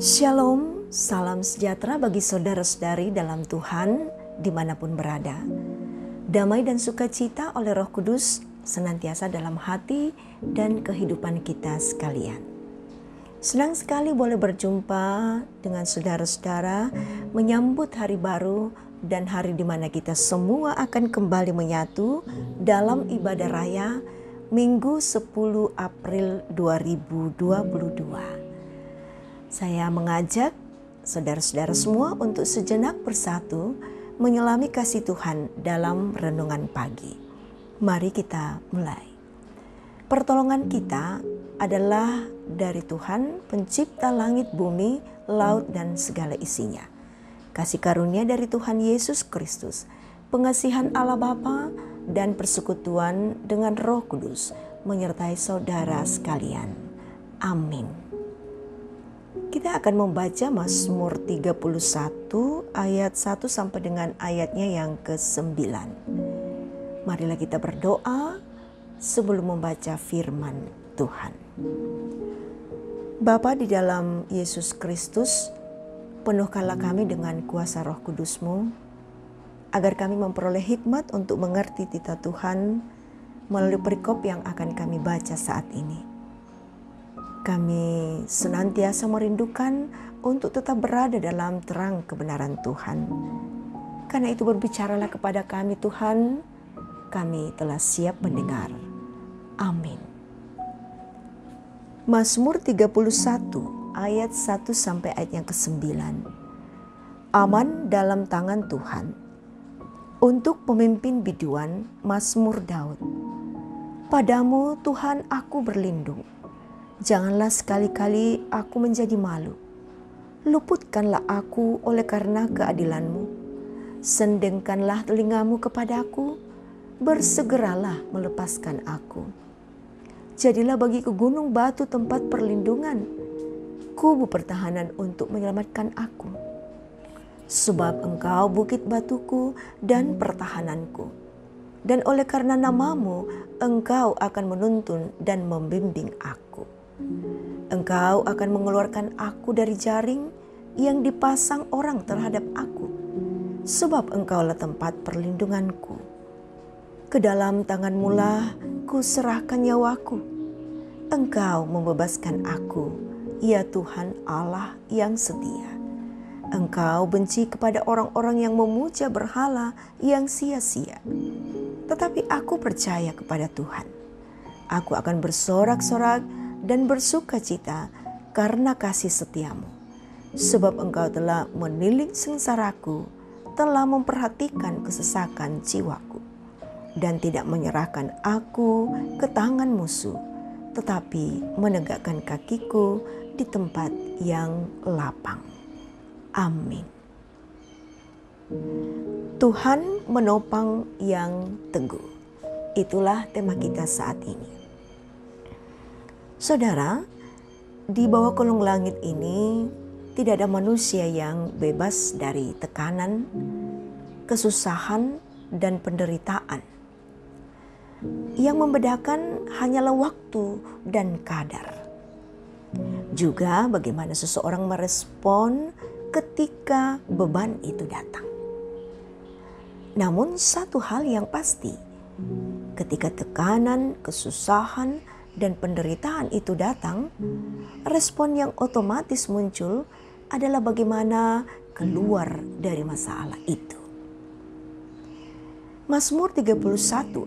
Shalom, salam sejahtera bagi saudara-saudari dalam Tuhan dimanapun berada. Damai dan sukacita oleh Roh Kudus senantiasa dalam hati dan kehidupan kita sekalian. Senang sekali boleh berjumpa dengan saudara-saudara menyambut hari baru dan hari di mana kita semua akan kembali menyatu dalam ibadah raya Minggu 10 April 2022. Saya mengajak saudara-saudara semua untuk sejenak bersatu menyelami kasih Tuhan dalam renungan pagi. Mari kita mulai. Pertolongan kita adalah dari Tuhan, pencipta langit, bumi, laut, dan segala isinya. Kasih karunia dari Tuhan Yesus Kristus, pengasihan Allah Bapa, dan persekutuan dengan Roh Kudus menyertai saudara sekalian. Amin. Kita akan membaca Mazmur 31 ayat 1 sampai dengan ayatnya yang ke-9. Marilah kita berdoa sebelum membaca firman Tuhan. Bapa di dalam Yesus Kristus, penuhkanlah kami dengan kuasa Roh Kudus-Mu, agar kami memperoleh hikmat untuk mengerti titah Tuhan melalui perikop yang akan kami baca saat ini. Kami senantiasa merindukan untuk tetap berada dalam terang kebenaran Tuhan. Karena itu berbicaralah kepada kami Tuhan, kami telah siap mendengar. Amin. Mazmur 31 ayat 1 sampai ayat yang ke-9. Aman dalam tangan Tuhan. Untuk pemimpin biduan, Mazmur Daud. Padamu Tuhan aku berlindung. Janganlah sekali-kali aku menjadi malu. Luputkanlah aku oleh karena keadilan-Mu. Sendengkanlah telingamu kepadaku. Bersegeralah melepaskan aku. Jadilah bagiku gunung batu tempat perlindungan. Kubu pertahanan untuk menyelamatkan aku. Sebab Engkau bukit batuku dan pertahananku. Dan oleh karena nama-Mu, Engkau akan menuntun dan membimbing aku. Engkau akan mengeluarkan aku dari jaring yang dipasang orang terhadap aku, sebab Engkaulah tempat perlindunganku. Ke dalam tangan-Mu lah ku serahkan nyawaku. Engkau membebaskan aku, ya Tuhan Allah yang setia. Engkau benci kepada orang-orang yang memuja berhala yang sia-sia. Tetapi aku percaya kepada Tuhan. Aku akan bersorak-sorak dan bersuka cita karena kasih setia-Mu. Sebab Engkau telah menilik sengsaraku, telah memperhatikan kesesakan jiwaku, dan tidak menyerahkan aku ke tangan musuh, tetapi menegakkan kakiku di tempat yang lapang. Amin. Tuhan menopang yang teguh. Itulah tema kita saat ini. Saudara, di bawah kolong langit ini tidak ada manusia yang bebas dari tekanan, kesusahan, dan penderitaan. Yang membedakan hanyalah waktu dan kadar. Juga bagaimana seseorang merespon ketika beban itu datang. Namun satu hal yang pasti, ketika tekanan, kesusahan, dan penderitaan itu datang, respon yang otomatis muncul adalah bagaimana keluar dari masalah itu. Mazmur 31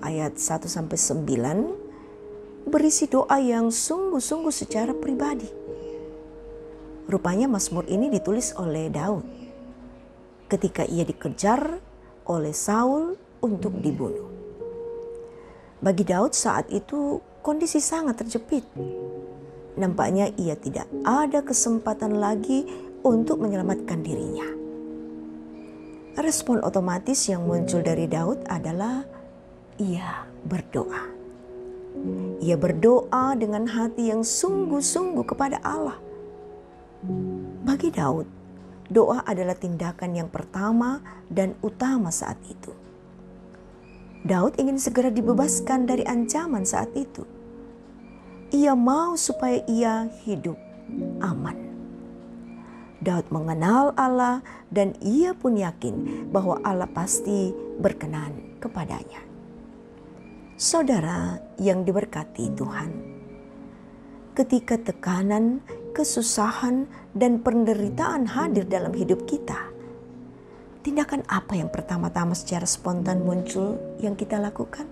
ayat 1-9 berisi doa yang sungguh-sungguh secara pribadi. Rupanya Mazmur ini ditulis oleh Daud ketika ia dikejar oleh Saul untuk dibunuh. Bagi Daud saat itu kondisi sangat terjepit. Nampaknya ia tidak ada kesempatan lagi untuk menyelamatkan dirinya. Respon otomatis yang muncul dari Daud adalah ia berdoa. Ia berdoa dengan hati yang sungguh-sungguh kepada Allah. Bagi Daud, doa adalah tindakan yang pertama dan utama saat itu. Daud ingin segera dibebaskan dari ancaman saat itu. Ia mau supaya ia hidup aman. Daud mengenal Allah dan ia pun yakin bahwa Allah pasti berkenan kepadanya. Saudara yang diberkati Tuhan, ketika tekanan, kesusahan, dan penderitaan hadir dalam hidup kita, tindakan apa yang pertama-tama secara spontan muncul yang kita lakukan?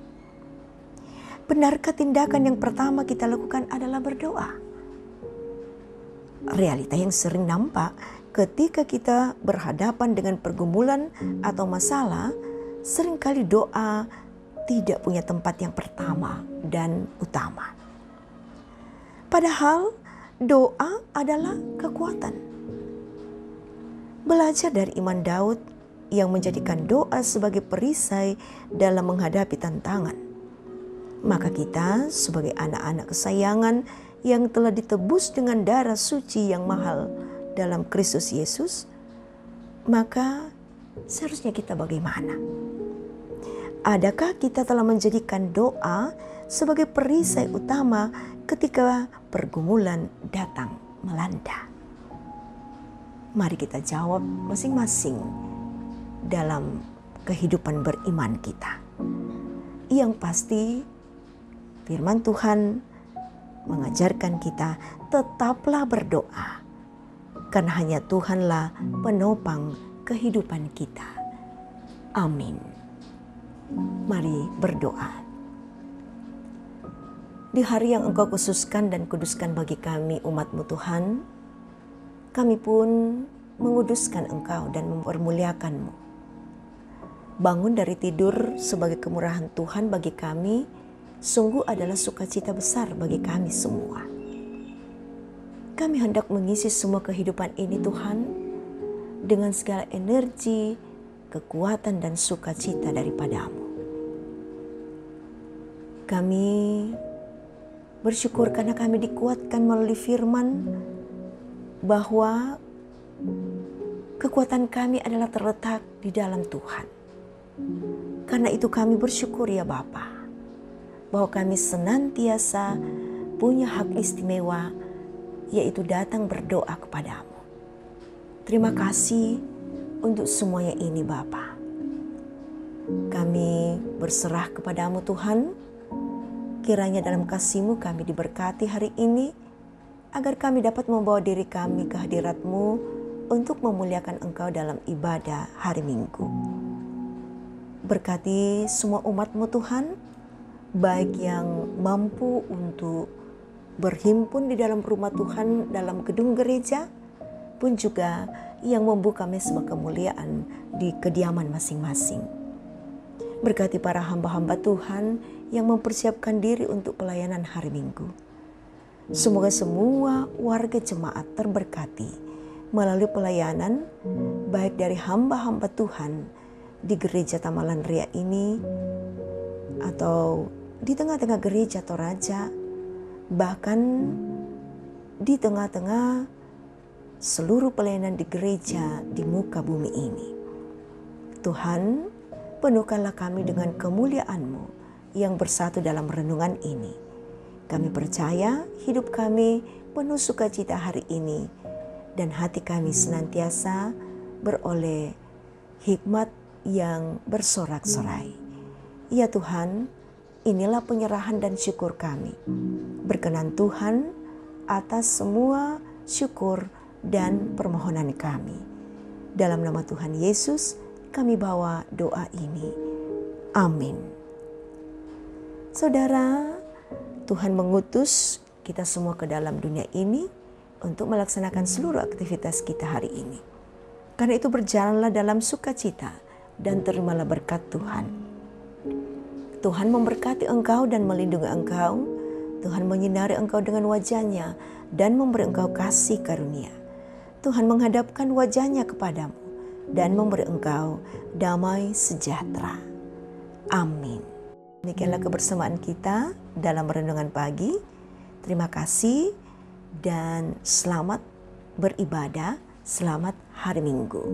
Benarkah tindakan yang pertama kita lakukan adalah berdoa? Realita yang sering nampak ketika kita berhadapan dengan pergumulan atau masalah, seringkali doa tidak punya tempat yang pertama dan utama. Padahal doa adalah kekuatan. Belajar dari iman Daud yang menjadikan doa sebagai perisai dalam menghadapi tantangan. Maka kita sebagai anak-anak kesayangan yang telah ditebus dengan darah suci yang mahal dalam Kristus Yesus, maka seharusnya kita bagaimana? Adakah kita telah menjadikan doa sebagai perisai utama ketika pergumulan datang melanda? Mari kita jawab masing-masing dalam kehidupan beriman kita. Yang pasti firman Tuhan mengajarkan kita tetaplah berdoa, karena hanya Tuhanlah penopang kehidupan kita. Amin. Mari berdoa. Di hari yang Engkau khususkan dan kuduskan bagi kami umat-Mu Tuhan, kami pun menguduskan Engkau dan mempermuliakan-Mu. Bangun dari tidur sebagai kemurahan Tuhan bagi kami, sungguh adalah sukacita besar bagi kami semua. Kami hendak mengisi semua kehidupan ini Tuhan dengan segala energi, kekuatan dan sukacita daripada-Mu. Kami bersyukur karena kami dikuatkan melalui firman bahwa kekuatan kami adalah terletak di dalam Tuhan. Karena itu kami bersyukur ya Bapa, bahwa kami senantiasa punya hak istimewa, yaitu datang berdoa kepada-Mu. Terima kasih untuk semuanya ini Bapa. Kami berserah kepada-Mu Tuhan, kiranya dalam kasih-Mu kami diberkati hari ini, agar kami dapat membawa diri kami ke hadirat-Mu untuk memuliakan Engkau dalam ibadah hari Minggu. Berkati semua umat-Mu Tuhan, baik yang mampu untuk berhimpun di dalam rumah Tuhan dalam gedung gereja, pun juga yang membuka mezbah kemuliaan di kediaman masing-masing. Berkati para hamba-hamba Tuhan yang mempersiapkan diri untuk pelayanan hari Minggu. Semoga semua warga jemaat terberkati melalui pelayanan, baik dari hamba-hamba Tuhan di gereja Tamalan Ria ini, atau di tengah-tengah gereja Toraja, bahkan di tengah-tengah seluruh pelayanan di gereja di muka bumi ini. Tuhan, penuhkanlah kami dengan kemuliaan-Mu yang bersatu dalam renungan ini. Kami percaya hidup kami penuh sukacita hari ini, dan hati kami senantiasa beroleh hikmat yang bersorak-sorai. Ya Tuhan, inilah penyerahan dan syukur kami. Berkenan Tuhan atas semua syukur dan permohonan kami. Dalam nama Tuhan Yesus kami bawa doa ini. Amin. Saudara, Tuhan mengutus kita semua ke dalam dunia ini untuk melaksanakan seluruh aktivitas kita hari ini. Karena itu berjalanlah dalam sukacita dan terimalah berkat Tuhan. Tuhan memberkati engkau dan melindungi engkau. Tuhan menyinari engkau dengan wajah-Nya dan memberi engkau kasih karunia. Tuhan menghadapkan wajah-Nya kepadamu dan memberi engkau damai sejahtera. Amin. Demikianlah kebersamaan kita dalam renungan pagi. Terima kasih dan selamat beribadah, selamat hari Minggu.